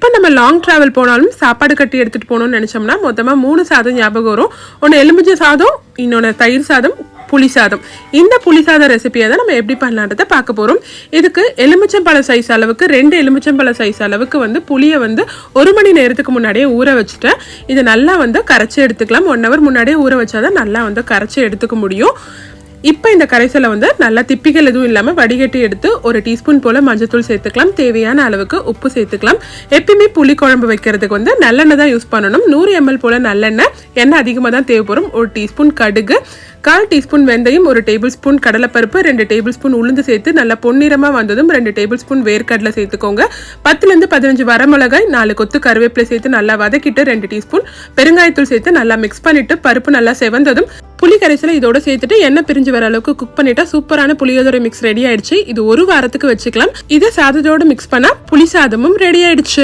எப்போ நம்ம long travel போனாலும் சாப்பாடு கட்டி எடுத்துட்டு போகணும்னு நினைச்சோம்னா மொத்தமாக 3 சாதம் ஞாபகம் வரும். ஒன்று எலுமிச்சை சாதம், இன்னொன்று தயிர் சாதம், புளி சாதம். இந்த புளி சாதம் ரெசிபியை தான் நம்ம எப்படி பண்ணலான்றதை பார்க்க போகிறோம். இதுக்கு எலுமிச்சம்பழ சைஸ் அளவுக்கு 2 எலுமிச்சம்பழ சைஸ் அளவுக்கு புளியை 1 மணி நேரத்துக்கு முன்னாடியே ஊற வச்சுட்டேன். இதை நல்லா கரைச்சி எடுத்துக்கலாம். 1 hour முன்னாடியே ஊற வச்சாதான் நல்லா கரைச்சி எடுத்துக்க முடியும். இப்போ இந்த கரைசலை நல்லா திப்பிகள் எதுவும் இல்லாமல் வடிகட்டி எடுத்து 1 டீஸ்பூன் போல் மஞ்சத்தூள் சேர்த்துக்கலாம். தேவையான அளவுக்கு உப்பு சேர்த்துக்கலாம். எப்பயுமே புளி குழம்பு வைக்கிறதுக்கு நல்லெண்ணெய் தான் யூஸ் பண்ணணும். 100 ml போல் நல்லெண்ணெய், எண்ணெய் அதிகமாக தான் தேவைப்படும். 1 டீஸ்பூன் கடுகு, 1/4 டீஸ்பூன் வெந்தயம், 1 டேபிள் ஸ்பூன் கடலைப்பருப்பு, 2 டேபிள் ஸ்பூன் உளுந்து சேர்த்து நல்லா பொன்னிறமாக வந்ததும் 2 டேபிள் ஸ்பூன் வேர்க்கடலை சேர்த்துக்கோங்க. 10 to 15 வரமிளகாய், 4 கொத்து கருவேப்பிலை சேர்த்து நல்லா வதக்கிட்டு 2 டீஸ்பூன் பெருங்காயத்தூள் சேர்த்து நல்லா மிக்ஸ் பண்ணிட்டு பருப்பு நல்லா செவந்ததும் புளி கரைசலை இதோட சேர்த்துட்டு எண்ணெய் பிரிஞ்சு வர அளவுக்கு குக் பண்ணிட்டா சூப்பரான புளியோதரை மிக்ஸ் ரெடி ஆயிடுச்சு. இது 1 வாரத்துக்கு வச்சுக்கலாம். இதை சாதத்தோட மிக்ஸ் பண்ணா புளி சாதமும் ரெடி ஆயிடுச்சு.